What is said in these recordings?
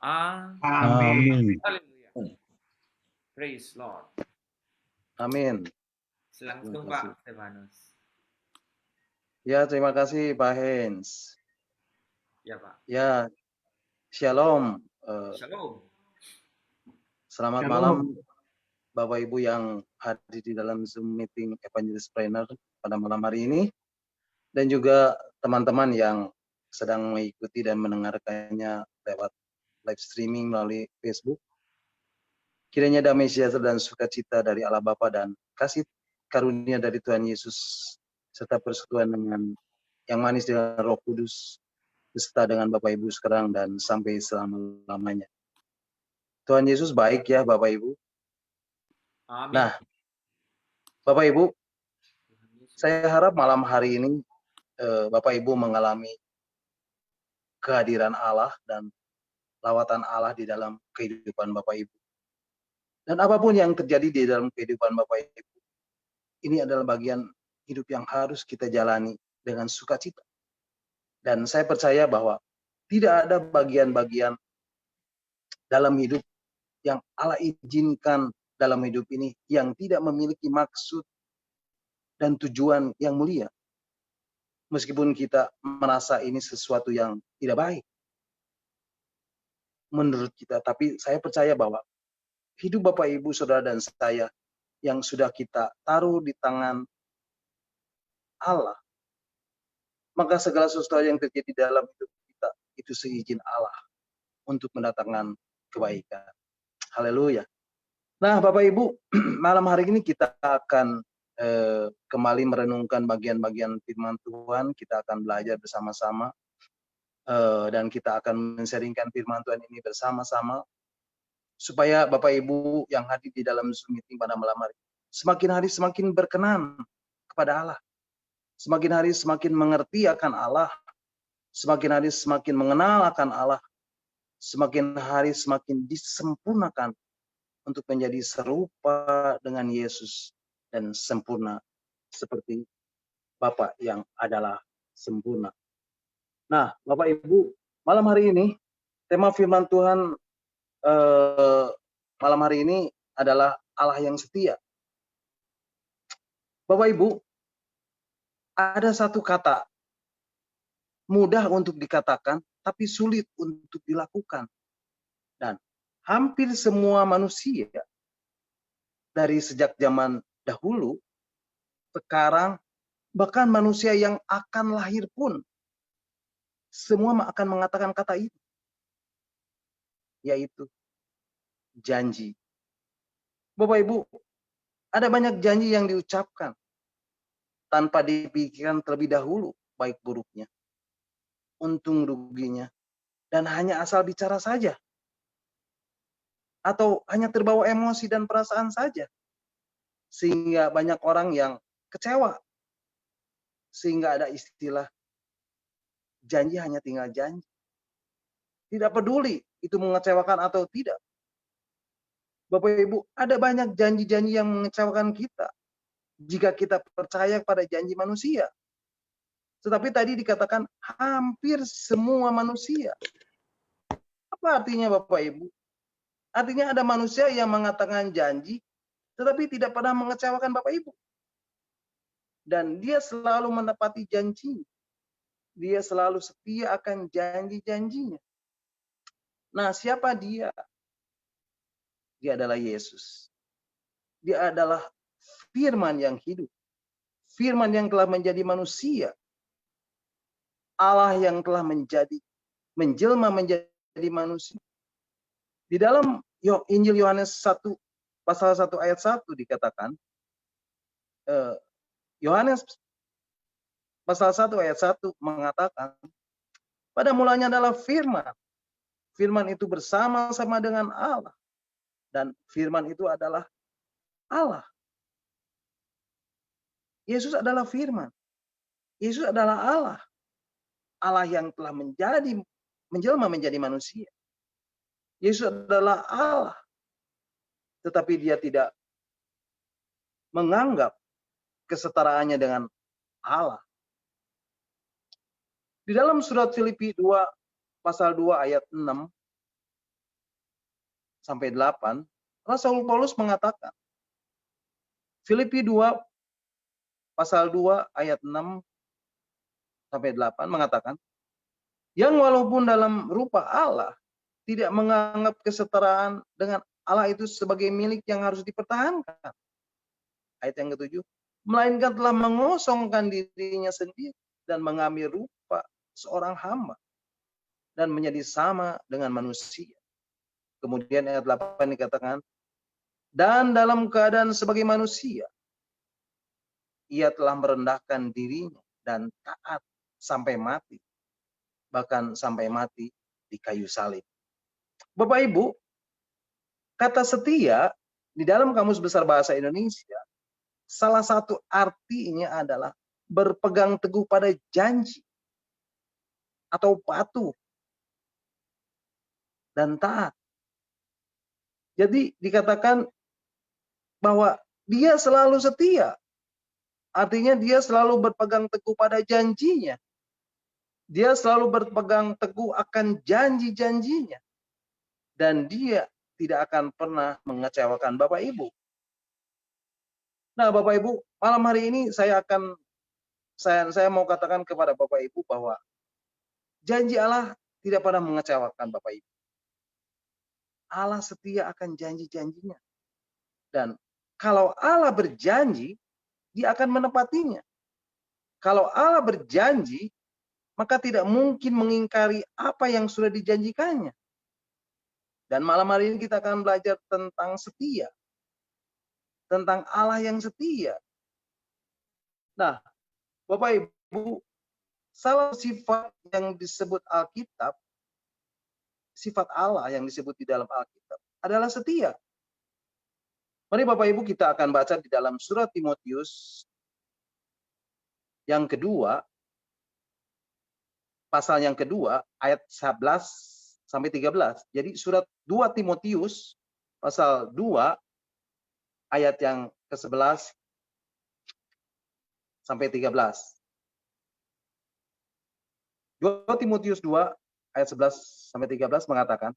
Amin. Haleluya. Praise Lord. Amin. Langsung Terima kasih. Pak Stefanus. Ya, terima kasih Pak Hens. Ya Pak. Ya, shalom. Shalom. Selamat Shalom. malam Bapak Ibu yang hadir di dalam Zoom meeting Evangelist Trainer pada malam hari ini. Dan juga teman-teman yang sedang mengikuti dan mendengarkannya lewat live streaming melalui Facebook. Kiranya damai sejahtera dan sukacita dari Allah Bapa dan kasih karunia dari Tuhan Yesus serta persekutuan dengan yang manis dengan Roh Kudus beserta dengan Bapak Ibu sekarang dan sampai selama-lamanya. Tuhan Yesus baik ya Bapak Ibu. Amin. Nah, Bapak Ibu, saya harap malam hari ini Bapak Ibu mengalami kehadiran Allah dan lawatan Allah di dalam kehidupan Bapak Ibu. Dan apapun yang terjadi di dalam kehidupan Bapak Ibu, ini adalah bagian hidup yang harus kita jalani dengan sukacita. Dan saya percaya bahwa tidak ada bagian-bagian dalam hidup yang Allah izinkan dalam hidup ini yang tidak memiliki maksud dan tujuan yang mulia. Meskipun kita merasa ini sesuatu yang tidak baik menurut kita, tapi saya percaya bahwa hidup Bapak Ibu, Saudara dan saya yang sudah kita taruh di tangan Allah, maka segala sesuatu yang terjadi dalam hidup kita itu seizin Allah untuk mendatangkan kebaikan. Haleluya. Nah, Bapak Ibu, malam hari ini kita akan kembali merenungkan bagian-bagian firman Tuhan. Kita akan belajar bersama-sama dan kita akan men-sharingkan firman Tuhan ini bersama-sama supaya Bapak Ibu yang hadir di dalam Zoom meeting pada malam hari semakin hari semakin berkenan kepada Allah, semakin hari semakin mengerti akan Allah, semakin hari semakin mengenal akan Allah, semakin hari semakin disempurnakan untuk menjadi serupa dengan Yesus dan sempurna seperti Bapa yang adalah sempurna. Nah, Bapak Ibu, malam hari ini tema firman Tuhan malam hari ini adalah Allah yang setia. Bapak Ibu, ada satu kata mudah untuk dikatakan tapi sulit untuk dilakukan. Dan hampir semua manusia dari sejak zaman dahulu, sekarang, bahkan manusia yang akan lahir pun semua akan mengatakan kata itu, yaitu janji. Bapak Ibu, ada banyak janji yang diucapkan tanpa dipikirkan terlebih dahulu baik buruknya, untung ruginya, dan hanya asal bicara saja. Atau hanya terbawa emosi dan perasaan saja. Sehingga banyak orang yang kecewa. Sehingga ada istilah janji hanya tinggal janji. Tidak peduli itu mengecewakan atau tidak. Bapak Ibu, ada banyak janji-janji yang mengecewakan kita jika kita percaya pada janji manusia. Tetapi tadi dikatakan hampir semua manusia. Apa artinya Bapak Ibu? Artinya ada manusia yang mengatakan janji, tetapi tidak pernah mengecewakan Bapak Ibu. Dan dia selalu menepati janji. Dia selalu setia akan janji-janjinya. Nah, siapa dia? Dia adalah Yesus. Dia adalah firman yang hidup. Firman yang telah menjadi manusia. Allah yang telah menjelma menjadi manusia. Di dalam Injil Yohanes 1 pasal 1 ayat 1 dikatakan, Yohanes pasal 1 ayat 1 mengatakan, pada mulanya adalah firman. Firman itu bersama-sama dengan Allah. Dan firman itu adalah Allah. Yesus adalah firman. Yesus adalah Allah. Allah yang telah menjelma menjadi manusia. Yesus adalah Allah. Tetapi dia tidak menganggap kesetaraannya dengan Allah. Di dalam surat Filipi 2 pasal 2 ayat 6 sampai 8, Rasul Paulus mengatakan, Filipi 2 pasal 2 ayat 6 sampai 8 mengatakan, yang walaupun dalam rupa Allah tidak menganggap kesetaraan dengan Allah itu sebagai milik yang harus dipertahankan. Ayat yang ke-7, melainkan telah mengosongkan dirinya sendiri dan mengambil rupa seorang hamba dan menjadi sama dengan manusia. Kemudian ayat 8 dikatakan, dan dalam keadaan sebagai manusia, ia telah merendahkan dirinya dan taat sampai mati, bahkan sampai mati di kayu salib. Bapak Ibu, kata setia di dalam Kamus Besar Bahasa Indonesia, salah satu artinya adalah berpegang teguh pada janji atau patuh dan taat. Jadi dikatakan bahwa dia selalu setia. Artinya dia selalu berpegang teguh pada janjinya. Dia selalu berpegang teguh akan janji-janjinya. Dan dia tidak akan pernah mengecewakan Bapak Ibu. Nah, Bapak Ibu, malam hari ini saya mau katakan kepada Bapak Ibu bahwa janji Allah tidak pernah mengecewakan Bapak Ibu. Allah setia akan janji-janjinya. Dan kalau Allah berjanji, dia akan menepatinya. Kalau Allah berjanji, maka tidak mungkin mengingkari apa yang sudah dijanjikannya. Dan malam hari ini kita akan belajar tentang setia. Tentang Allah yang setia. Nah, Bapak Ibu, salah sifat yang disebut Alkitab, sifat Allah yang disebut di dalam Alkitab adalah setia. Mari Bapak Ibu kita akan baca di dalam surat Timotius yang kedua, pasal yang kedua, ayat 11 sampai 13. Jadi surat 2 Timotius, pasal 2, ayat yang ke-11 sampai 13. 2 Timotius 2, ayat 11 sampai 13 mengatakan,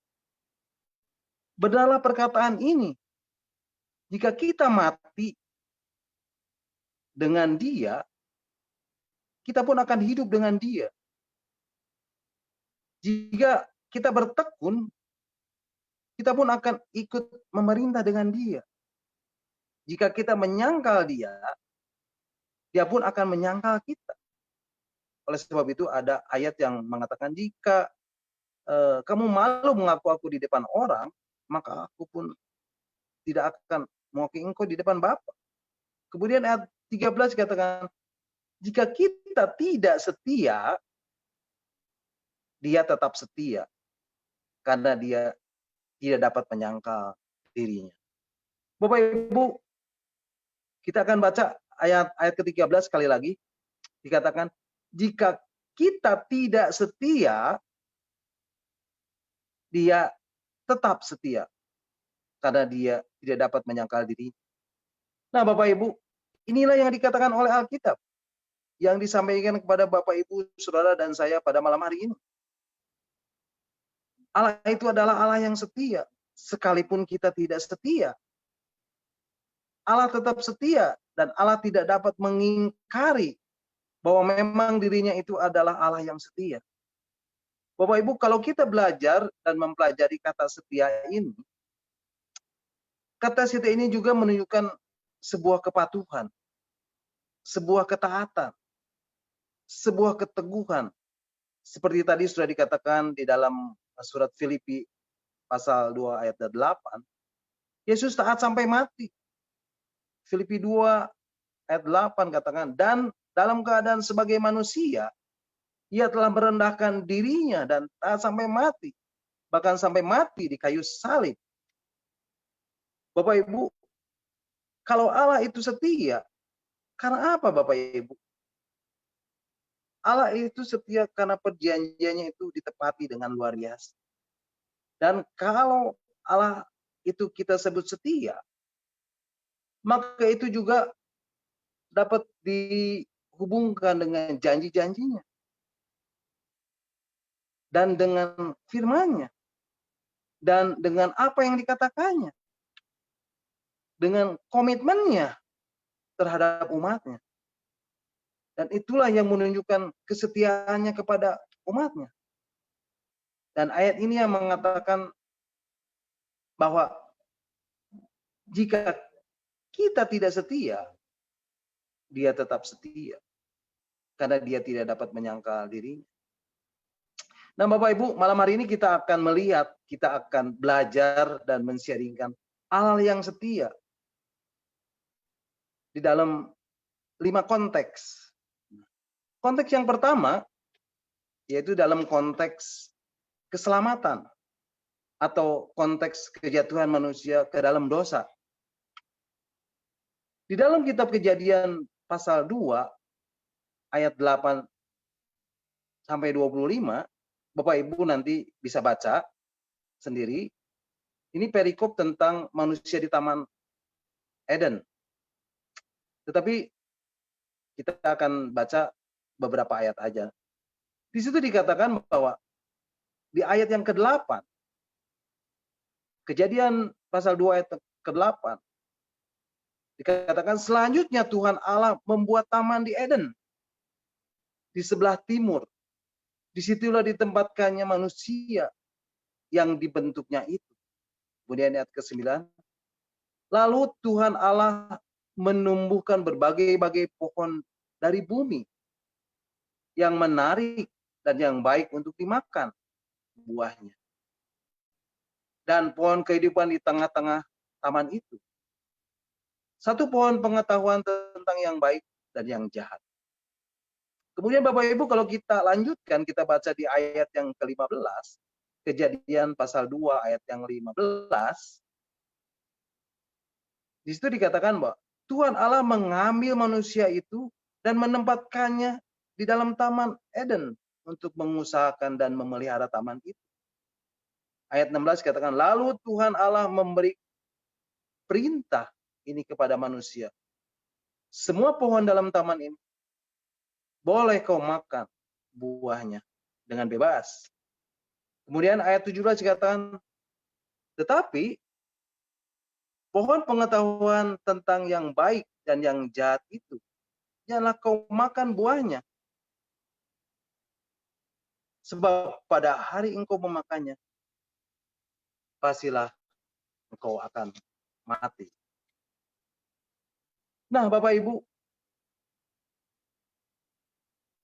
benarlah perkataan ini, jika kita mati dengan dia, kita pun akan hidup dengan dia. Jika kita bertekun, kita pun akan ikut memerintah dengan dia. Jika kita menyangkal dia, dia pun akan menyangkal kita. Oleh sebab itu ada ayat yang mengatakan, jika kamu malu mengaku aku di depan orang, maka aku pun tidak akan mengakui engkau di depan Bapa. Kemudian ayat 13 katakan, jika kita tidak setia, dia tetap setia. Karena dia tidak dapat menyangkal dirinya. Bapak Ibu, kita akan baca ayat ke-13 sekali lagi. Dikatakan, jika kita tidak setia, dia tetap setia. Karena dia tidak dapat menyangkal diri. Nah Bapak Ibu, inilah yang dikatakan oleh Alkitab. Yang disampaikan kepada Bapak Ibu, Saudara dan saya pada malam hari ini. Allah itu adalah Allah yang setia. Sekalipun kita tidak setia. Allah tetap setia. Dan Allah tidak dapat mengingkari bahwa memang dirinya itu adalah Allah yang setia. Bapak Ibu, kalau kita belajar dan mempelajari kata setia ini, kata setia ini juga menunjukkan sebuah kepatuhan, sebuah ketaatan, sebuah keteguhan. Seperti tadi sudah dikatakan di dalam surat Filipi pasal 2 ayat 8, Yesus taat sampai mati. Filipi 2 ayat 8 katakan, dan dalam keadaan sebagai manusia, ia telah merendahkan dirinya dan taat sampai mati. Bahkan sampai mati di kayu salib. Bapak Ibu, kalau Allah itu setia, karena apa Bapak Ibu? Allah itu setia karena perjanjiannya itu ditepati dengan luar biasa. Dan kalau Allah itu kita sebut setia, maka itu juga dapat dihubungkan dengan janji-janjinya. Dan dengan firman-Nya. dan dengan apa yang dikatakannya, dengan komitmennya terhadap umatnya. Dan itulah yang menunjukkan kesetiaannya kepada umatnya. Dan ayat ini yang mengatakan bahwa jika kita tidak setia, dia tetap setia. Karena dia tidak dapat menyangkal dirinya. Nah Bapak Ibu, malam hari ini kita akan melihat, kita akan belajar dan men-sharingkan Allah yang setia di dalam 5 konteks. Konteks yang pertama, yaitu dalam konteks keselamatan atau konteks kejatuhan manusia ke dalam dosa. Di dalam kitab Kejadian pasal 2 ayat 8 sampai 25, Bapak Ibu nanti bisa baca sendiri. Ini perikop tentang manusia di Taman Eden. Tetapi kita akan baca beberapa ayat aja. Di situ dikatakan bahwa di ayat yang ke-8, Kejadian pasal 2 ayat ke-8, dikatakan selanjutnya Tuhan Allah membuat taman di Eden, di sebelah timur. Disitulah ditempatkannya manusia yang dibentuknya itu. Kemudian ayat ke-9, lalu Tuhan Allah menumbuhkan berbagai-bagai pohon dari bumi yang menarik dan yang baik untuk dimakan buahnya. Dan pohon kehidupan di tengah-tengah taman itu. Satu pohon pengetahuan tentang yang baik dan yang jahat. Kemudian Bapak Ibu kalau kita lanjutkan, kita baca di ayat yang ke-15, Kejadian pasal 2 ayat yang 15, di situ dikatakan bahwa Tuhan Allah mengambil manusia itu dan menempatkannya di dalam Taman Eden untuk mengusahakan dan memelihara taman itu. Ayat 16 katakan, lalu Tuhan Allah memberi perintah ini kepada manusia. Semua pohon dalam taman ini boleh kau makan buahnya dengan bebas. Kemudian ayat 17 katakan, tetapi pohon pengetahuan tentang yang baik dan yang jahat itu, janganlah kau makan buahnya. Sebab pada hari engkau memakannya, pastilah engkau akan mati. Nah Bapak Ibu,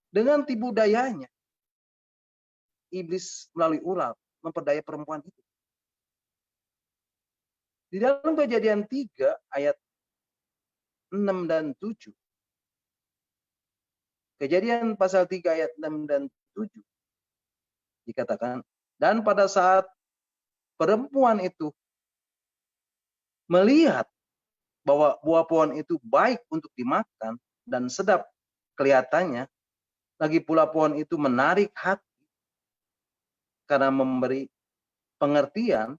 dengan tipu dayanya, iblis melalui ular memperdaya perempuan itu. Di dalam Kejadian 3 ayat 6 dan 7. Kejadian pasal 3 ayat 6 dan 7. Dikatakan, dan pada saat perempuan itu melihat bahwa buah pohon itu baik untuk dimakan dan sedap kelihatannya, lagi pula pohon itu menarik hati karena memberi pengertian,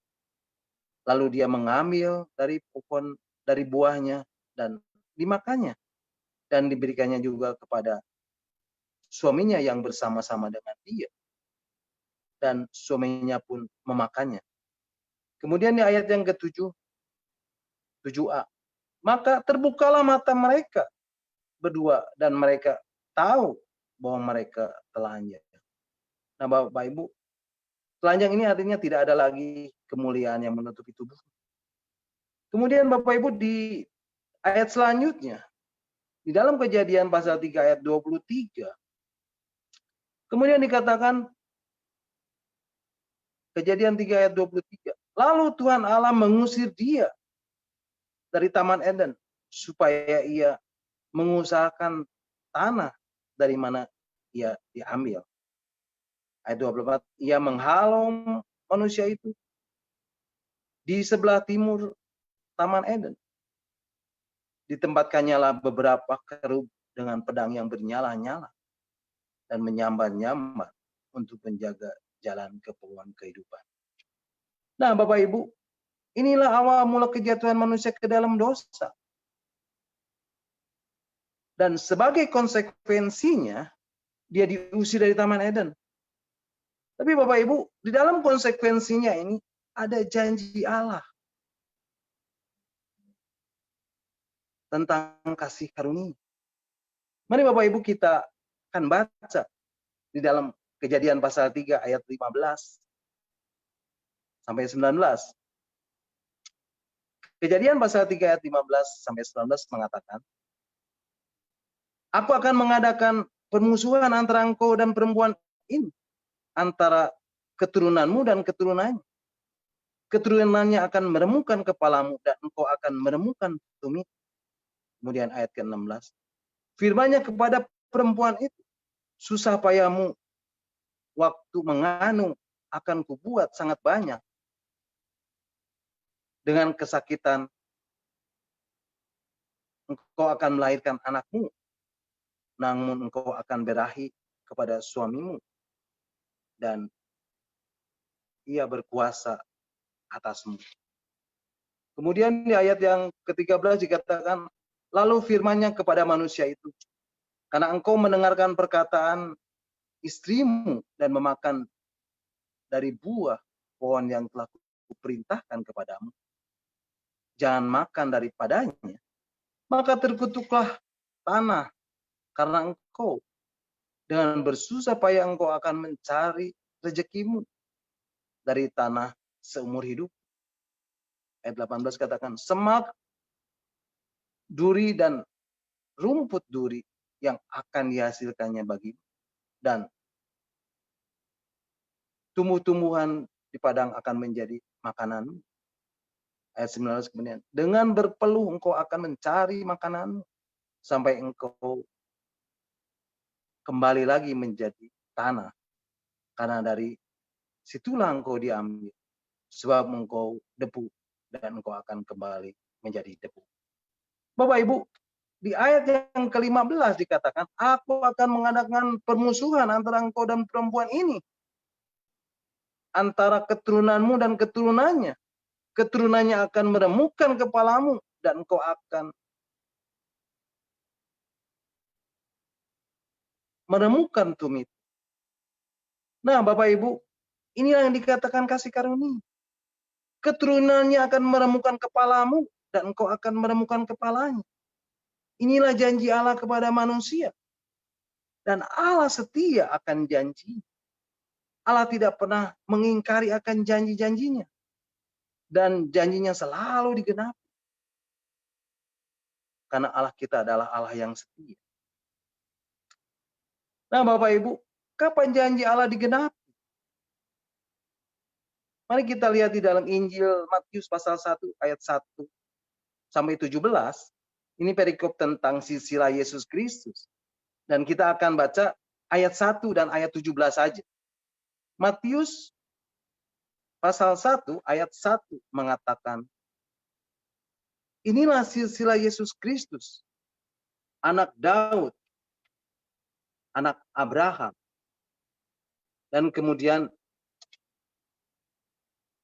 lalu dia mengambil dari pohon, dari buahnya dan dimakannya. Dan diberikannya juga kepada suaminya yang bersama-sama dengan dia. Dan suaminya pun memakannya. Kemudian di ayat yang ke-7, 7a. Maka terbukalah mata mereka berdua dan mereka tahu bahwa mereka telanjang. Nah Bapak Ibu, telanjang ini artinya tidak ada lagi kemuliaan yang menutupi tubuh. Kemudian Bapak Ibu di ayat selanjutnya, di dalam Kejadian pasal 3 ayat 23, kemudian dikatakan, Kejadian 3 ayat 23, lalu Tuhan Allah mengusir dia dari Taman Eden supaya ia mengusahakan tanah dari mana ia diambil. Ayat 24, ia menghalau manusia itu di sebelah timur Taman Eden. Ditempatkannya lah beberapa kerub dengan pedang yang bernyala-nyala dan menyambar-nyambar untuk menjaga jalan ke pohon kehidupan. Nah Bapak Ibu, inilah awal mula kejatuhan manusia ke dalam dosa. Dan sebagai konsekuensinya, dia diusir dari Taman Eden. Tapi Bapak Ibu, di dalam konsekuensinya ini, ada janji Allah tentang kasih karunia. Mari Bapak Ibu kita akan baca di dalam Kejadian pasal 3 ayat 15 sampai 19. Kejadian pasal 3 ayat 15 sampai 19 mengatakan, aku akan mengadakan permusuhan antara engkau dan perempuan ini, antara keturunanmu dan keturunannya. Keturunannya akan meremukkan kepalamu dan engkau akan meremukkan tumit. Kemudian ayat ke-16. Firman-Nya kepada perempuan itu, susah payahmu waktu mengandung akan kubuat sangat banyak. Dengan kesakitan engkau akan melahirkan anakmu, namun engkau akan berahi kepada suamimu, dan ia berkuasa atasmu. Kemudian di ayat yang ke-13 dikatakan, lalu firman-Nya kepada manusia itu, karena engkau mendengarkan perkataan istrimu dan memakan dari buah pohon yang telah kuperintahkan kepadamu, jangan makan daripadanya, maka terkutuklah tanah karena engkau, dengan bersusah payah engkau akan mencari rezekimu dari tanah seumur hidup. Ayat 18 katakan, semak, duri, dan rumput duri yang akan dihasilkannya bagimu, dan tumbuh-tumbuhan di padang akan menjadi makananmu. Ayat 19 kemudian, dengan berpeluh engkau akan mencari makananmu, sampai engkau kembali lagi menjadi tanah, karena dari situlah engkau diambil, sebab engkau debu, dan engkau akan kembali menjadi debu. Bapak Ibu, di ayat yang ke-15 dikatakan, aku akan mengadakan permusuhan antara engkau dan perempuan ini, antara keturunanmu dan keturunannya. Keturunannya akan meremukkan kepalamu, dan engkau akan meremukkan tumit. Nah, Bapak Ibu, inilah yang dikatakan kasih karunia. Keturunannya akan meremukkan kepalamu, dan engkau akan meremukkan kepalanya. Inilah janji Allah kepada manusia. Dan Allah setia akan janji. Allah tidak pernah mengingkari akan janji-janjinya. Dan janjinya selalu digenapi. Karena Allah kita adalah Allah yang setia. Nah Bapak Ibu, kapan janji Allah digenapi? Mari kita lihat di dalam Injil Matius pasal 1 ayat 1 sampai 17. Ini perikop tentang silsilah Yesus Kristus. Dan kita akan baca ayat 1 dan ayat 17 saja. Matius pasal 1 ayat 1 mengatakan, inilah silsilah Yesus Kristus, anak Daud, anak Abraham. Dan kemudian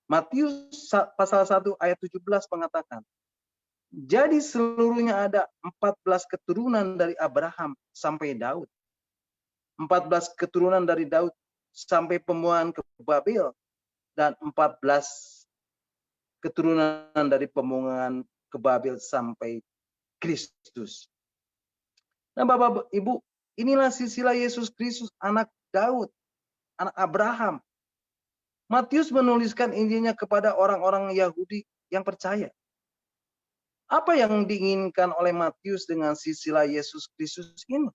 Matius pasal 1 ayat 17 mengatakan, jadi seluruhnya ada 14 keturunan dari Abraham sampai Daud. 14 keturunan dari Daud sampai pembuangan ke Babel. Dan 14 keturunan dari pembuangan ke Babel sampai Kristus. Nah Bapak Ibu, inilah silsilah Yesus Kristus, anak Daud, anak Abraham. Matius menuliskan Injilnya kepada orang-orang Yahudi yang percaya. Apa yang diinginkan oleh Matius dengan silsilah Yesus Kristus ini?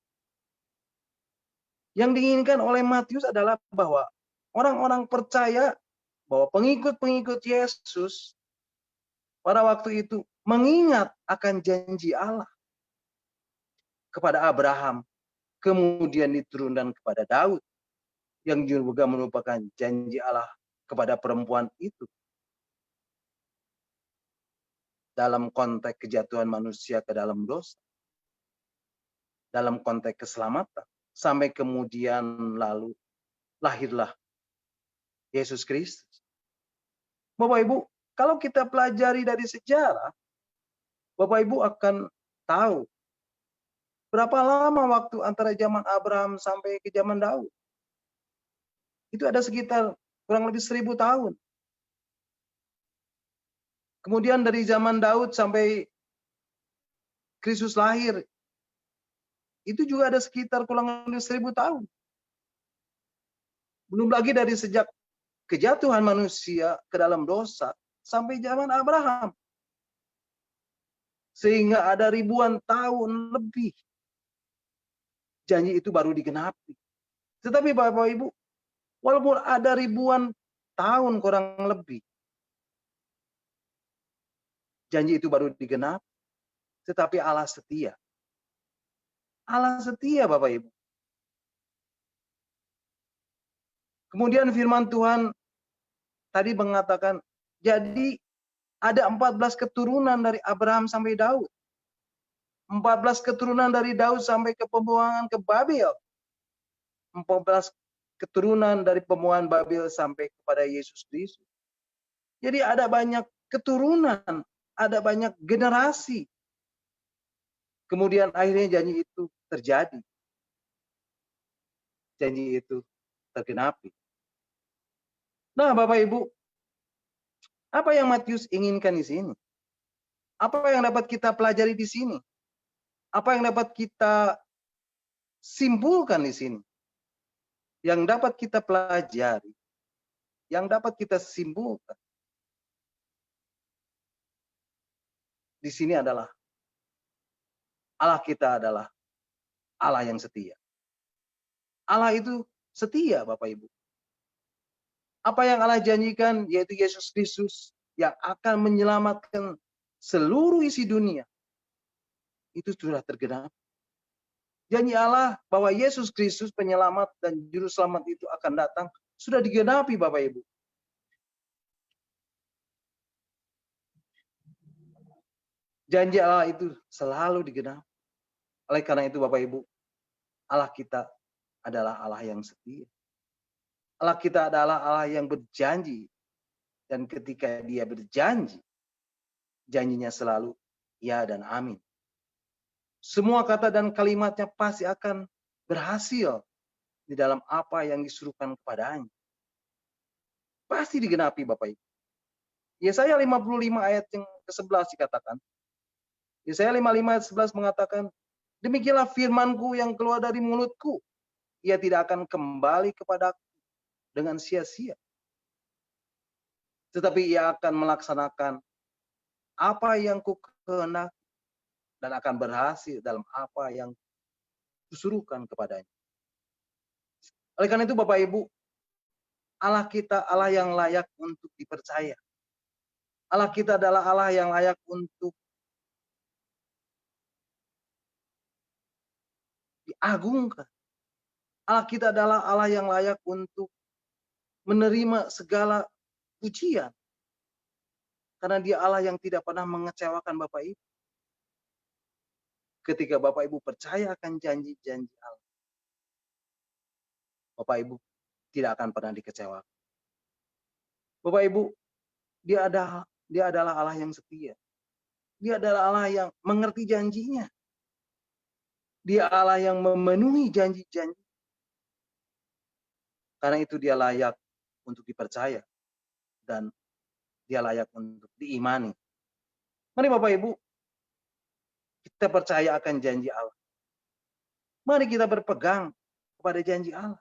Yang diinginkan oleh Matius adalah bahwa orang-orang percaya bahwa pengikut-pengikut Yesus pada waktu itu mengingat akan janji Allah kepada Abraham, kemudian diturunkan kepada Daud, yang juga merupakan janji Allah kepada perempuan itu. Dalam konteks kejatuhan manusia ke dalam dosa. Dalam konteks keselamatan. Sampai kemudian lalu lahirlah Yesus Kristus. Bapak Ibu, kalau kita pelajari dari sejarah, Bapak Ibu akan tahu berapa lama waktu antara zaman Abraham sampai ke zaman Daud. Itu ada sekitar kurang lebih 1000 tahun. Kemudian dari zaman Daud sampai Kristus lahir, itu juga ada sekitar kurang lebih 1000 tahun. Belum lagi dari sejak kejatuhan manusia ke dalam dosa sampai zaman Abraham. Sehingga ada ribuan tahun lebih. Janji itu baru digenapi. Tetapi Bapak Ibu, walaupun ada ribuan tahun kurang lebih, janji itu baru digenapi. Tetapi Allah setia. Allah setia Bapak Ibu. Kemudian firman Tuhan tadi mengatakan, jadi ada 14 keturunan dari Abraham sampai Daud. 14 keturunan dari Daud sampai ke pembuangan ke Babel. 14 keturunan dari pembuangan Babel sampai kepada Yesus Kristus. Jadi ada banyak keturunan, ada banyak generasi. Kemudian akhirnya janji itu terjadi. Janji itu tergenapi. Nah, Bapak Ibu, apa yang Matius inginkan di sini? Apa yang dapat kita pelajari di sini? Apa yang dapat kita simpulkan di sini? Yang dapat kita pelajari, yang dapat kita simpulkan di sini adalah Allah kita adalah Allah yang setia. Allah itu setia, Bapak Ibu. Apa yang Allah janjikan, yaitu Yesus Kristus yang akan menyelamatkan seluruh isi dunia, itu sudah tergenapi. Janji Allah bahwa Yesus Kristus penyelamat dan juru selamat itu akan datang, sudah digenapi Bapak Ibu. Janji Allah itu selalu digenapi. Oleh karena itu Bapak Ibu, Allah kita adalah Allah yang setia. Allah kita adalah Allah yang berjanji. Dan ketika dia berjanji, janjinya selalu ya dan amin. Semua kata dan kalimatnya pasti akan berhasil di dalam apa yang disuruhkan kepadanya. Pasti digenapi Bapak Ibu. Yesaya 55 ayat yang ke-11 dikatakan. Yesaya 55 ayat 11 mengatakan, demikianlah firmanku yang keluar dari mulutku. Ia tidak akan kembali kepadaku dengan sia-sia. Tetapi ia akan melaksanakan apa yang kukehendaki dan akan berhasil dalam apa yang kusuruhkan kepadanya. Oleh karena itu Bapak Ibu, Allah kita Allah yang layak untuk dipercaya. Allah kita adalah Allah yang layak untuk diagungkan. Allah kita adalah Allah yang layak untuk menerima segala pujian. Karena dia Allah yang tidak pernah mengecewakan Bapak Ibu. Ketika Bapak Ibu percaya akan janji-janji Allah, Bapak Ibu tidak akan pernah dikecewakan. Bapak Ibu, dia adalah Allah yang setia. Dia adalah Allah yang mengerti janjinya. Dia Allah yang memenuhi janji-janji. Karena itu dia layak untuk dipercaya. Dan dia layak untuk diimani. Mari Bapak Ibu, kita percaya akan janji Allah. Mari kita berpegang kepada janji Allah.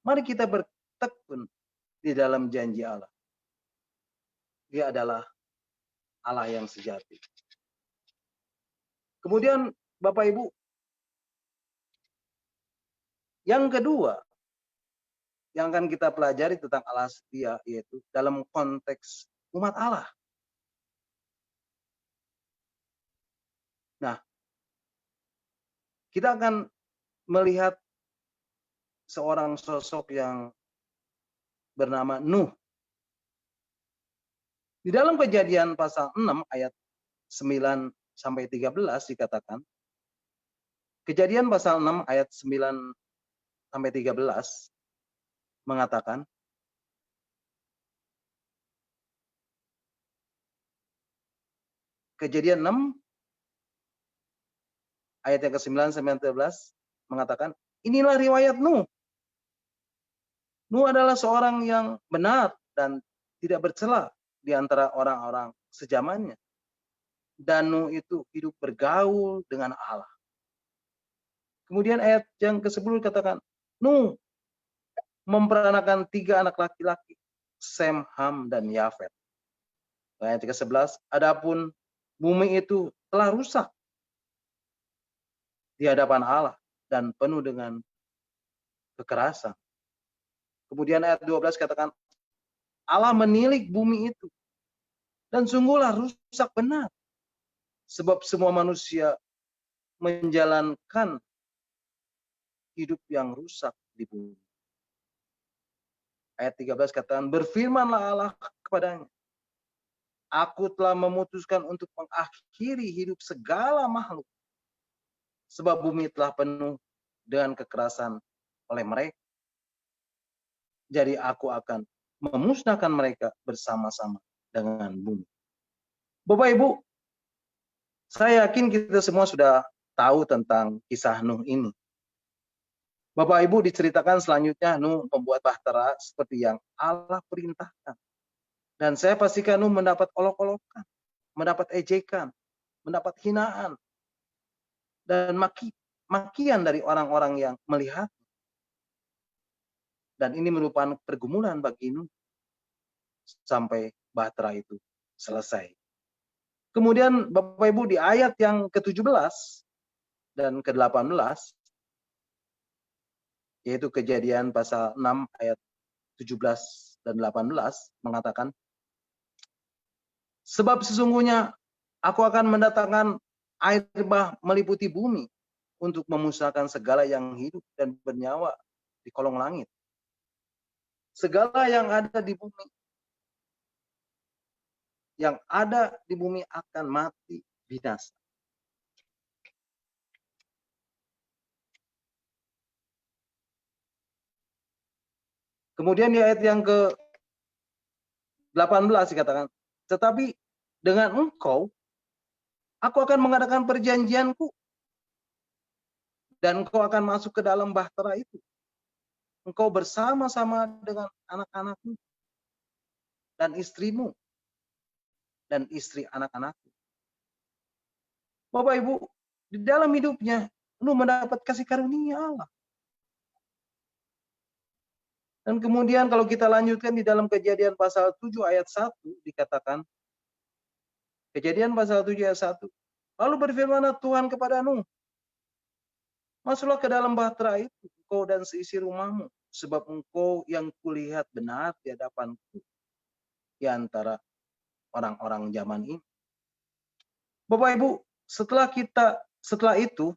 Mari kita bertekun di dalam janji Allah. Dia adalah Allah yang sejati. Kemudian Bapak Ibu, yang kedua yang akan kita pelajari tentang Allah setia, yaitu dalam konteks umat Allah. Nah, kita akan melihat seorang sosok yang bernama Nuh. Di dalam Kejadian pasal 6 ayat 9 sampai 13 dikatakan, Kejadian pasal 6 ayat 9 sampai 13 mengatakan, Kejadian 6 ayat yang ke-9 sampai 13 mengatakan, inilah riwayat Nuh. Nuh adalah seorang yang benar dan tidak bercela di antara orang-orang sejamannya. Dan Nuh itu hidup bergaul dengan Allah. Kemudian ayat yang ke-10 katakan, Nuh memperanakan 3 anak laki-laki, Sem, Ham, dan Yafet. Ayat ke-11, adapun bumi itu telah rusak di hadapan Allah dan penuh dengan kekerasan. Kemudian ayat 12 katakan, Allah menilik bumi itu, dan sungguhlah rusak benar, sebab semua manusia menjalankan hidup yang rusak di bumi. Ayat 13 katakan, berfirmanlah Allah kepadanya, aku telah memutuskan untuk mengakhiri hidup segala makhluk, sebab bumi telah penuh dengan kekerasan oleh mereka. Jadi aku akan memusnahkan mereka bersama-sama dengan bumi. Bapak Ibu, saya yakin kita semua sudah tahu tentang kisah Nuh ini. Bapak Ibu, diceritakan selanjutnya Nuh membuat bahtera seperti yang Allah perintahkan. Dan saya pastikan Nuh mendapat olok-olokan, mendapat ejekan, mendapat hinaan, dan makian dari orang-orang yang melihat. Dan ini merupakan pergumulan bagi Nuh sampai bahtera itu selesai. Kemudian Bapak Ibu di ayat yang ke-17 dan ke-18, yaitu Kejadian pasal 6 ayat 17 dan 18 mengatakan, sebab sesungguhnya aku akan mendatangkan air bah meliputi bumi untuk memusnahkan segala yang hidup dan bernyawa di kolong langit. Segala yang ada di bumi akan mati binasa. Kemudian di ayat yang ke-18 dikatakan, tetapi dengan engkau, aku akan mengadakan perjanjianku, dan engkau akan masuk ke dalam bahtera itu. Engkau bersama-sama dengan anak-anakmu, dan istrimu, dan istri anak-anakmu. Bapak Ibu, di dalam hidupnya, Nuh mendapat kasih karunia Allah. Dan kemudian kalau kita lanjutkan di dalam Kejadian pasal 7 ayat 1 dikatakan, Kejadian pasal 7 ayat 1, lalu berfirmanlah Tuhan kepada Nuh, masuklah ke dalam bahtera itu, engkau dan seisi rumahmu, sebab engkau yang kulihat benar di hadapanku di antara orang-orang zaman ini. Bapak Ibu, setelah itu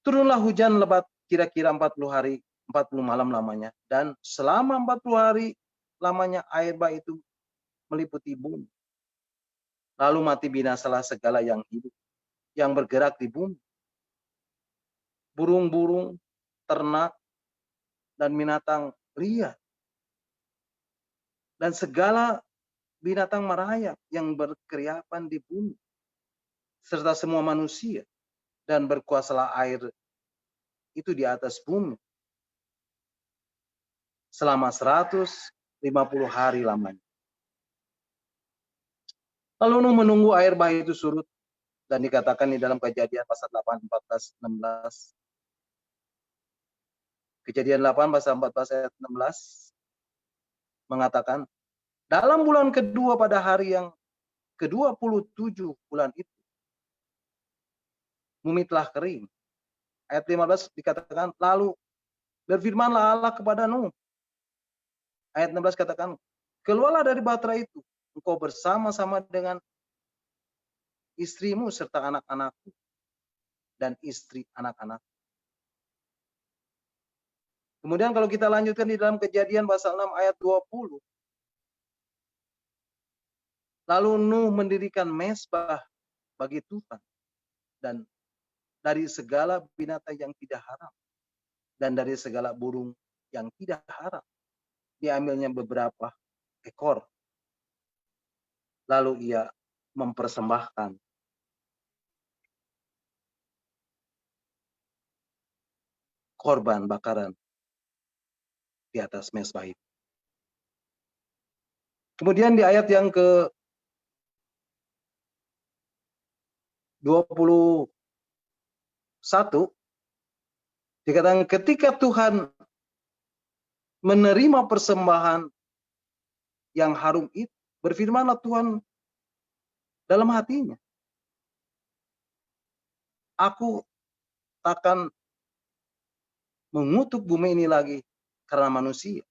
turunlah hujan lebat kira-kira 40 hari, 40 malam lamanya, dan selama 40 hari lamanya air bah itu meliputi bumi. Lalu mati binasalah segala yang hidup, yang bergerak di bumi. Burung-burung, ternak, dan binatang liar. Dan segala binatang merayap yang berkeriapan di bumi. Serta semua manusia. Dan berkuasalah air itu di atas bumi. Selama 150 hari lamanya. Lalu Nuh menunggu air bah itu surut. Dan dikatakan di dalam Kejadian pasal 8, 14, 16. Kejadian 8 pasal 14 ayat 16 mengatakan, dalam bulan kedua pada hari yang ke-27 bulan itu, bumi telah kering. Ayat 15 dikatakan, lalu berfirmanlah Allah kepada Nuh. Ayat 16 katakan, keluarlah dari bahtera itu, engkau bersama-sama dengan istrimu serta anak-anakku dan istri anak-anak. Kemudian kalau kita lanjutkan di dalam Kejadian pasal 6 ayat 20. Lalu Nuh mendirikan mezbah bagi Tuhan dan dari segala binatang yang tidak haram dan dari segala burung yang tidak haram. Diambilnya beberapa ekor. Lalu ia mempersembahkan korban bakaran di atas mezbah itu. Kemudian di ayat yang ke 21 dikatakan ketika Tuhan menerima persembahan yang harum itu, berfirmanlah Tuhan dalam hatinya, aku takkan mengutuk bumi ini lagi karena manusia,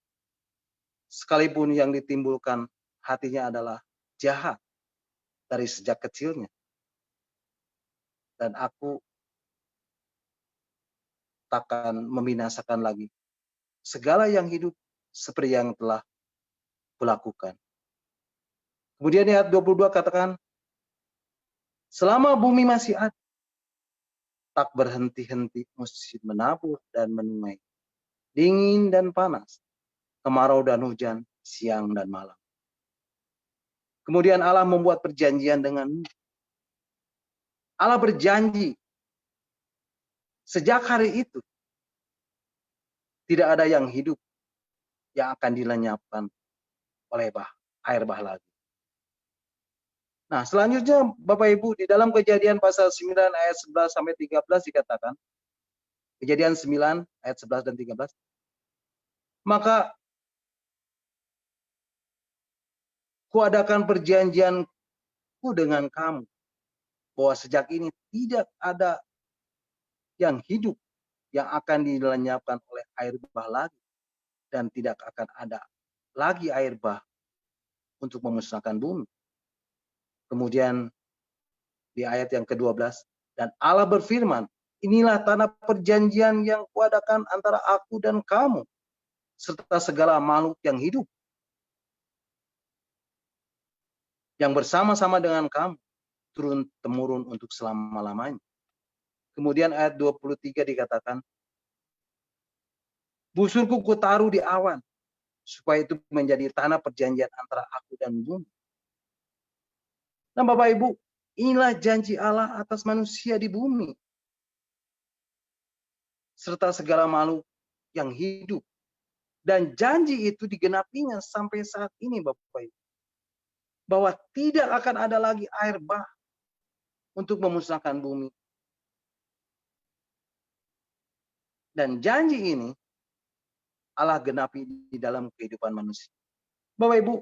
sekalipun yang ditimbulkan hatinya adalah jahat dari sejak kecilnya. Dan aku takkan membinasakan lagi segala yang hidup seperti yang telah kulakukan. Kemudian ayat 22 katakan, selama bumi masih ada, tak berhenti-henti musim menabur dan menuai, dingin dan panas, kemarau dan hujan, siang dan malam. Kemudian Allah membuat perjanjian dengan Allah berjanji sejak hari itu tidak ada yang hidup yang akan dilenyapkan oleh air bah lagi. Nah, selanjutnya Bapak Ibu di dalam Kejadian pasal 9 ayat 11 sampai 13 dikatakan, Kejadian 9 ayat 11 dan 13, maka kuadakan perjanjianku dengan kamu, bahwa sejak ini tidak ada yang hidup yang akan dilenyapkan oleh air bah lagi, dan tidak akan ada lagi air bah untuk memusnahkan bumi. Kemudian di ayat yang ke-12, dan Allah berfirman, inilah tanah perjanjian yang kuadakan antara aku dan kamu, serta segala makhluk yang hidup, yang bersama-sama dengan kamu, turun-temurun untuk selama-lamanya. Kemudian ayat 23 dikatakan, busurku kutaruh di awan, supaya itu menjadi tanah perjanjian antara aku dan bumi. Nah Bapak Ibu, inilah janji Allah atas manusia di bumi, serta segala makhluk yang hidup. Dan janji itu digenapinya sampai saat ini Bapak Ibu, bahwa tidak akan ada lagi air bah untuk memusnahkan bumi. Dan janji ini Allah genapi di dalam kehidupan manusia. Bapak Ibu,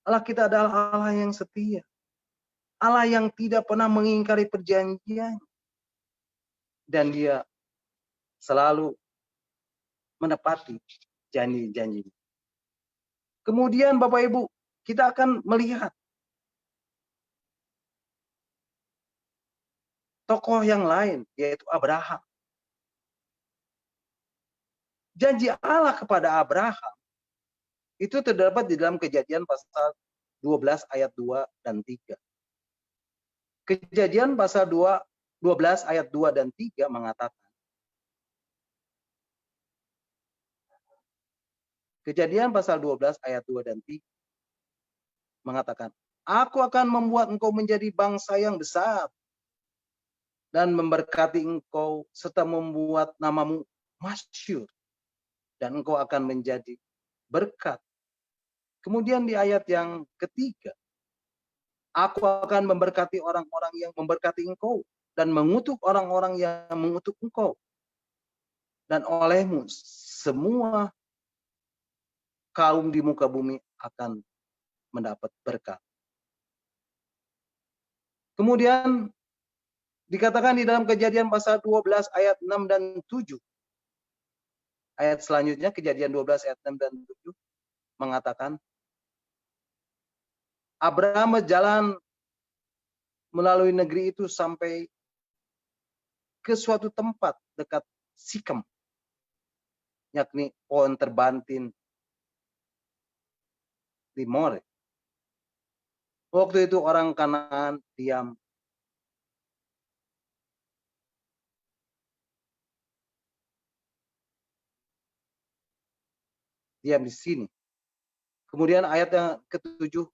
Allah kita adalah Allah yang setia. Allah yang tidak pernah mengingkari perjanjian. Dan dia selalu menepati janji-janji. Kemudian Bapak Ibu, kita akan melihat tokoh yang lain, yaitu Abraham. Janji Allah kepada Abraham itu terdapat di dalam Kejadian pasal 12 ayat 2 dan 3. Kejadian pasal 12 ayat 2 dan 3 mengatakan, Kejadian pasal 12 ayat 2 dan 3 mengatakan, aku akan membuat engkau menjadi bangsa yang besar dan memberkati engkau serta membuat namamu masyhur dan engkau akan menjadi berkat. Kemudian di ayat yang ketiga, aku akan memberkati orang-orang yang memberkati engkau dan mengutuk orang-orang yang mengutuk engkau. Dan olehmu semua kaum di muka bumi akan mendapat berkat. Kemudian dikatakan di dalam Kejadian pasal 12 ayat 6 dan 7. Ayat selanjutnya Kejadian 12 ayat 6 dan 7 mengatakan, Abraham berjalan melalui negeri itu sampai ke suatu tempat dekat Sikem, yakni pohon terbantin di More. Waktu itu orang Kanaan diam di sini. Kemudian ayat yang ke-7,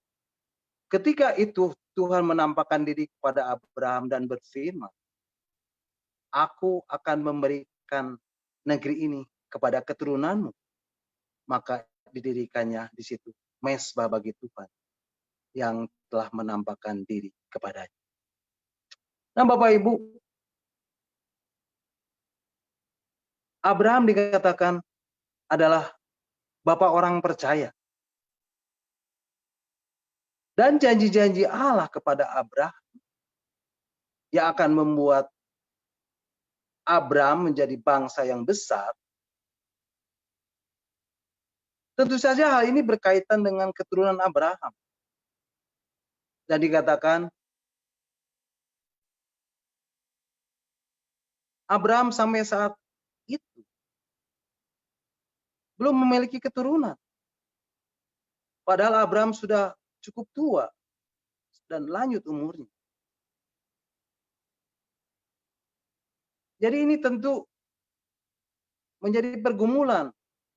ketika itu Tuhan menampakkan diri kepada Abraham dan berfirman, aku akan memberikan negeri ini kepada keturunanmu. Maka didirikannya di situ mesbah bagi Tuhan yang telah menampakkan diri kepadanya. Nah, Bapak Ibu, Abraham dikatakan adalah bapak orang percaya. Dan janji-janji Allah kepada Abraham yang akan membuat Abraham menjadi bangsa yang besar, tentu saja hal ini berkaitan dengan keturunan Abraham. Dan dikatakan, Abraham sampai saat itu belum memiliki keturunan. Padahal Abraham sudah cukup tua dan lanjut umurnya. Jadi ini tentu menjadi pergumulan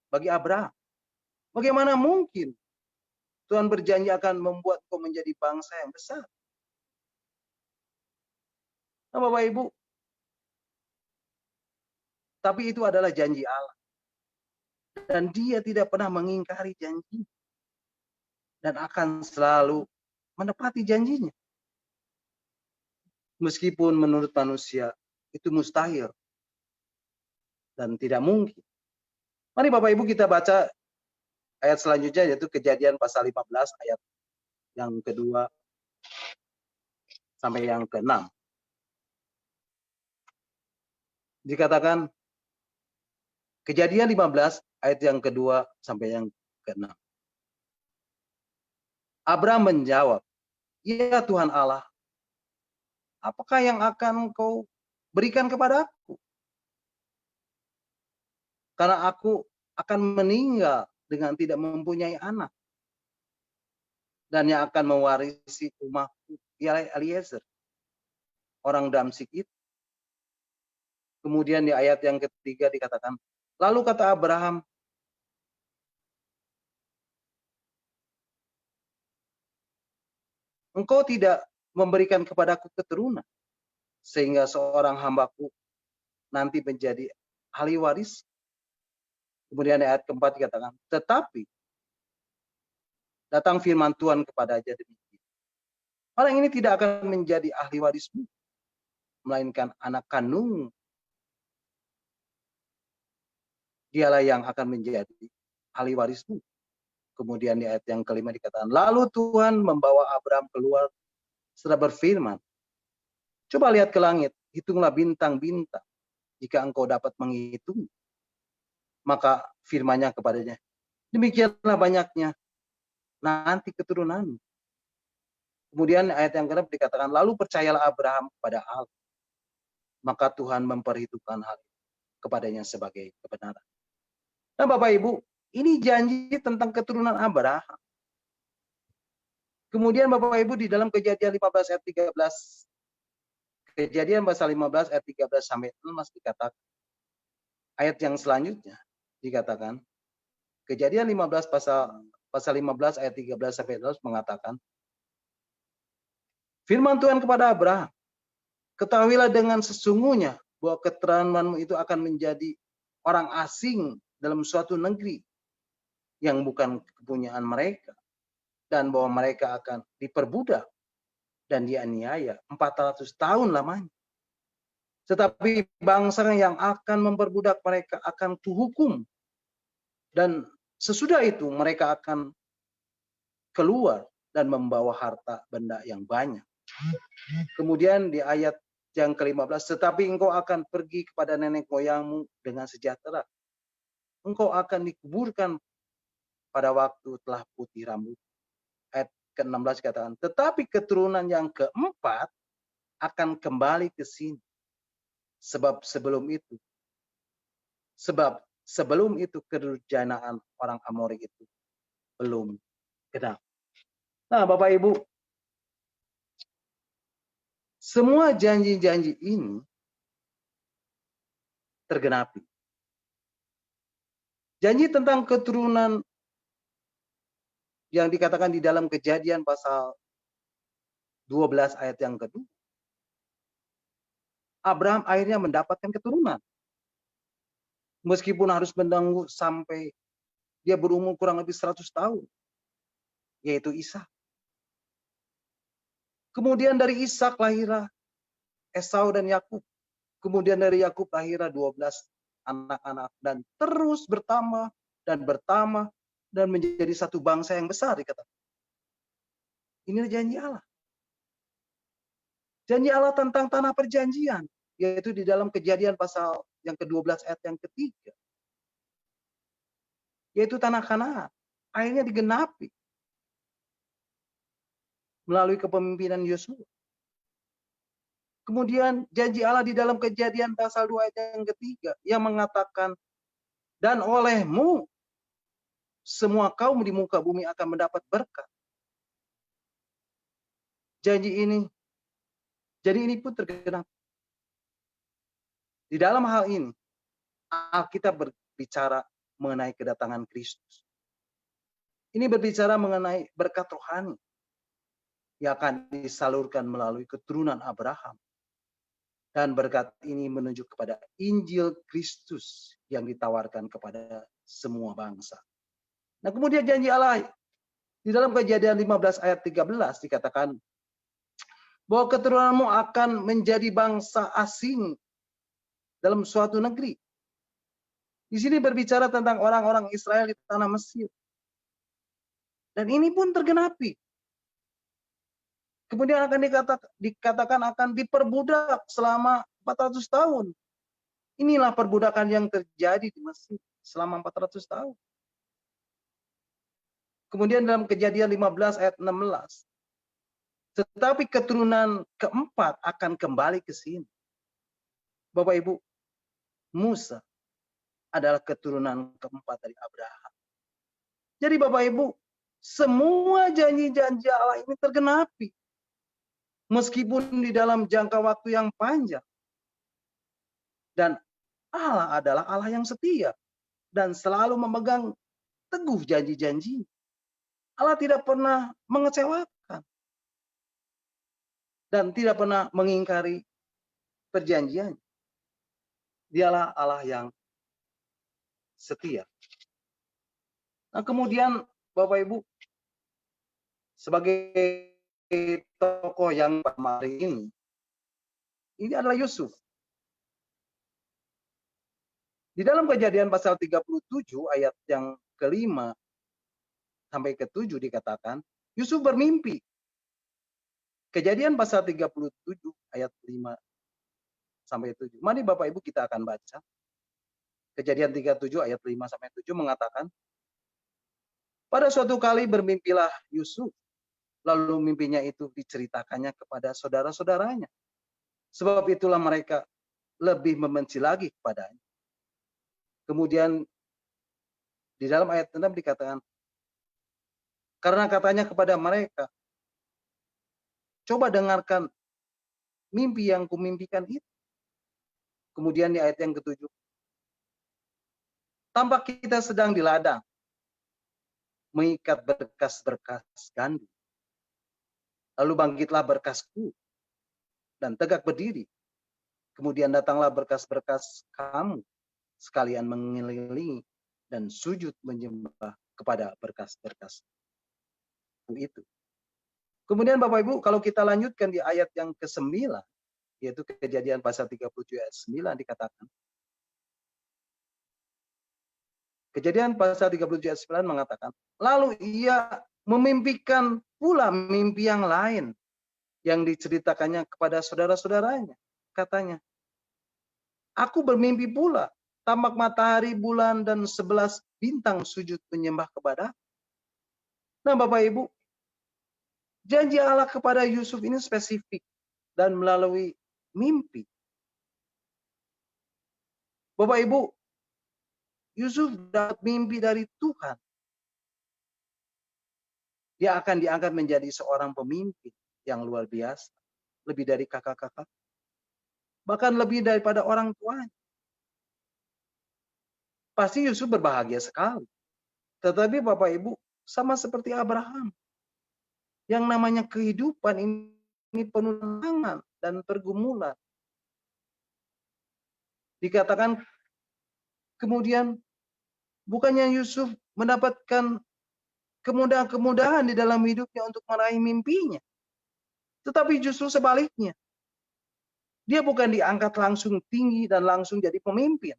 bagi Abraham. Bagaimana mungkin Tuhan berjanji akan membuat kau menjadi bangsa yang besar? Nah, Bapak Ibu, tapi itu adalah janji Allah. Dan dia tidak pernah mengingkari janji. Dan akan selalu menepati janjinya. Meskipun menurut manusia itu mustahil. Dan tidak mungkin. Mari Bapak Ibu kita baca ayat selanjutnya, yaitu Kejadian pasal 15 ayat yang kedua sampai yang ke-6. Dikatakan Kejadian 15 ayat yang kedua sampai yang ke-6. Abraham menjawab, "Ya Tuhan Allah, apakah yang akan kau berikan kepadaku? Karena aku akan meninggal dengan tidak mempunyai anak. Dan yang akan mewarisi rumahku ialah Eliezer, orang Damsik itu." Kemudian di ayat yang ketiga dikatakan, lalu kata Abraham, "Engkau tidak memberikan kepadaku keturunan, sehingga seorang hambaku nanti menjadi ahli waris." Kemudian ayat keempat dikatakan, tetapi datang firman Tuhan kepadanya demikian, "Orang ini tidak akan menjadi ahli warismu, melainkan anak kandungmu. Dialah yang akan menjadi ahli warismu." Kemudian di ayat yang kelima dikatakan, lalu Tuhan membawa Abraham keluar serta berfirman, "Coba lihat ke langit, hitunglah bintang-bintang, jika engkau dapat menghitung." Maka firman-Nya kepadanya, "Demikianlah banyaknya nanti keturunanmu." Kemudian ayat yang ke-6 dikatakan, lalu percayalah Abraham kepada Allah, maka Tuhan memperhitungkan hal itu kepadanya sebagai kebenaran. Nah Bapak Ibu, ini janji tentang keturunan Abraham. Kemudian Bapak Ibu di dalam Kejadian 15 ayat 13, Kejadian pasal 15 ayat 13 sampai 16 dikatakan, ayat yang selanjutnya dikatakan, Kejadian 15 pasal 15 ayat 13 sampai 16 mengatakan, firman Tuhan kepada Abraham, "Ketahuilah dengan sesungguhnya bahwa keturunanmu itu akan menjadi orang asing dalam suatu negeri yang bukan kepunyaan mereka, dan bahwa mereka akan diperbudak dan dianiaya 400 tahun lamanya. Tetapi bangsa yang akan memperbudak mereka akan kuhukum, dan sesudah itu mereka akan keluar dan membawa harta benda yang banyak." Kemudian di ayat yang ke-15, tetapi engkau akan pergi kepada nenek moyangmu dengan sejahtera. Engkau akan dikuburkan pada waktu telah putih rambut. Ayat ke-16 katakan, tetapi keturunan yang keempat akan kembali ke sini. Sebab sebelum itu kedurjanaan orang Amori itu belum genap. Nah, Bapak Ibu, semua janji-janji ini tergenapi. Janji tentang keturunan yang dikatakan di dalam Kejadian pasal 12 ayat yang kedua. Abraham akhirnya mendapatkan keturunan. Meskipun harus menunggu sampai dia berumur kurang lebih 100 tahun. yaitu Ishak. Kemudian dari Ishak lahirlah Esau dan Yakub. Kemudian dari Yakub lahirlah 12 anak-anak dan terus bertambah dan bertambah dan menjadi satu bangsa yang besar dikatakan. Ini janji Allah. Janji Allah tentang tanah perjanjian, yaitu di dalam Kejadian pasal yang ke-12 ayat yang ketiga. Yaitu tanah Kanaan. Akhirnya digenapi melalui kepemimpinan Yosua. Kemudian janji Allah di dalam Kejadian pasal 2 ayat yang ketiga yang mengatakan, dan olehmu semua kaum di muka bumi akan mendapat berkat. Janji ini, jadi ini pun tergenap. Di dalam hal ini, Alkitab berbicara mengenai kedatangan Kristus. Ini berbicara mengenai berkat rohani yang akan disalurkan melalui keturunan Abraham. Dan berkat ini menunjuk kepada Injil Kristus yang ditawarkan kepada semua bangsa. Nah, kemudian janji Allah di dalam Kejadian 15 ayat 13 dikatakan bahwa keturunanmu akan menjadi bangsa asing dalam suatu negeri. Di sini berbicara tentang orang-orang Israel di tanah Mesir. Dan ini pun tergenapi. Kemudian akan dikatakan akan diperbudak selama 400 tahun. Inilah perbudakan yang terjadi di Mesir selama 400 tahun. Kemudian dalam Kejadian 15 ayat 16. Tetapi keturunan keempat akan kembali ke sini. Bapak Ibu, Musa adalah keturunan keempat dari Abraham. Jadi Bapak Ibu, semua janji-janji Allah ini tergenapi. Meskipun di dalam jangka waktu yang panjang. Dan Allah adalah Allah yang setia. Dan selalu memegang teguh janji-janji. Allah tidak pernah mengecewakan. Dan tidak pernah mengingkari perjanjian. Dialah Allah yang setia. Nah, kemudian Bapak Ibu, sebagai tokoh yang hari ini adalah Yusuf. Di dalam Kejadian pasal 37 ayat yang ke-5 sampai ke-7 dikatakan, Yusuf bermimpi. Kejadian pasal 37 ayat 5 sampai 7. Mari Bapak Ibu kita akan baca. Kejadian 37 ayat 5 sampai 7 mengatakan, pada suatu kali bermimpilah Yusuf. Lalu mimpinya itu diceritakannya kepada saudara-saudaranya. Sebab itulah mereka lebih membenci lagi kepadanya. Kemudian di dalam ayat 6 dikatakan, karena katanya kepada mereka, coba dengarkan mimpi yang kumimpikan itu. Kemudian di ayat yang ke-7, tampak kita sedang di ladang, mengikat berkas-berkas gandum. Lalu bangkitlah berkasku dan tegak berdiri. Kemudian datanglah berkas-berkas kamu sekalian mengelilingi dan sujud menyembah kepada berkas-berkas itu. Kemudian Bapak Ibu, kalau kita lanjutkan di ayat yang ke-9, yaitu Kejadian pasal 37 ayat 9 dikatakan. Kejadian pasal 37 ayat 9 mengatakan, lalu ia memimpikan pula mimpi yang lain yang diceritakannya kepada saudara-saudaranya. Katanya, aku bermimpi pula, tampak matahari, bulan, dan 11 bintang sujud menyembah kepada. Nah Bapak Ibu, janji Allah kepada Yusuf ini spesifik dan melalui mimpi. Bapak Ibu, Yusuf dapat mimpi dari Tuhan. Dia akan diangkat menjadi seorang pemimpin yang luar biasa. Lebih dari kakak-kakak. Bahkan lebih daripada orang tuanya. Pasti Yusuf berbahagia sekali. Tetapi Bapak Ibu, sama seperti Abraham. Yang namanya kehidupan ini penuh tantangan dan pergumulan. Dikatakan kemudian bukannya Yusuf mendapatkan kemudahan-kemudahan di dalam hidupnya untuk meraih mimpinya. Tetapi justru sebaliknya. Dia bukan diangkat langsung tinggi dan langsung jadi pemimpin.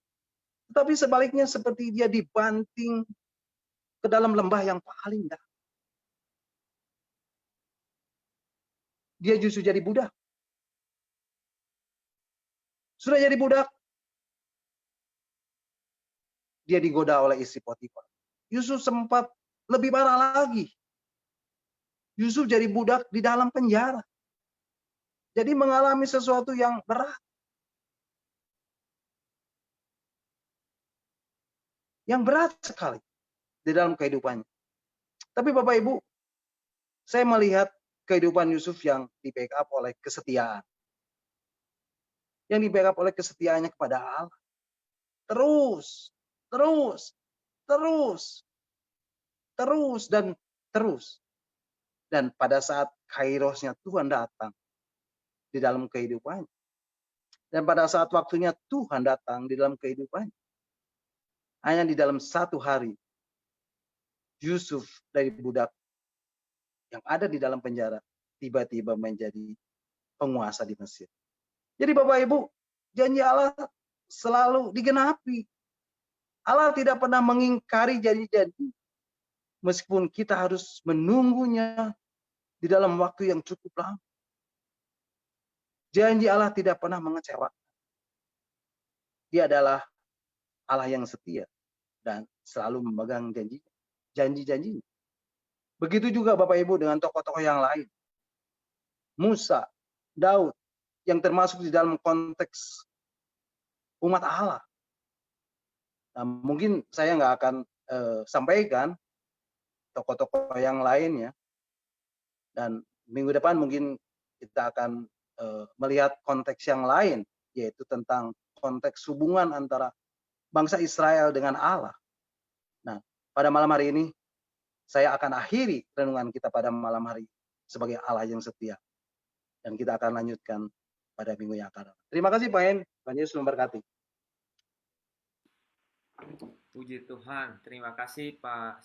Tetapi sebaliknya seperti dia dibanting ke dalam lembah yang paling dalam. Dia justru jadi budak. Sudah jadi budak, dia digoda oleh istri Potifar. Yusuf sempat lebih parah lagi. Yusuf jadi budak di dalam penjara. Jadi mengalami sesuatu yang berat. Yang berat sekali di dalam kehidupannya. Tapi Bapak Ibu, saya melihat kehidupan Yusuf yang di-backup oleh kesetiaan. Yang di-backup oleh kesetiaannya kepada Allah. Terus, dan terus. Dan pada saat kairosnya Tuhan datang di dalam kehidupannya. Dan pada saat waktunya Tuhan datang di dalam kehidupannya. Hanya di dalam satu hari, Yusuf dari budak yang ada di dalam penjara, tiba-tiba menjadi penguasa di Mesir. Jadi Bapak Ibu, janji Allah selalu digenapi. Allah tidak pernah mengingkari janji-janji. Meskipun kita harus menunggunya di dalam waktu yang cukup lama. Janji Allah tidak pernah mengecewakan. Dia adalah Allah yang setia dan selalu memegang janji-janjinya. Begitu juga Bapak Ibu dengan tokoh-tokoh yang lain. Musa, Daud, yang termasuk di dalam konteks umat Allah. Nah, mungkin saya nggak akan sampaikan tokoh-tokoh yang lainnya. Dan minggu depan mungkin kita akan melihat konteks yang lain, yaitu tentang konteks hubungan antara bangsa Israel dengan Allah. Nah, pada malam hari ini, saya akan akhiri renungan kita pada malam hari sebagai Allah yang setia. Dan kita akan lanjutkan pada minggu yang akan datang. Terima kasih Pak En. Tuhan Yesus memberkati. Puji Tuhan. Terima kasih Pak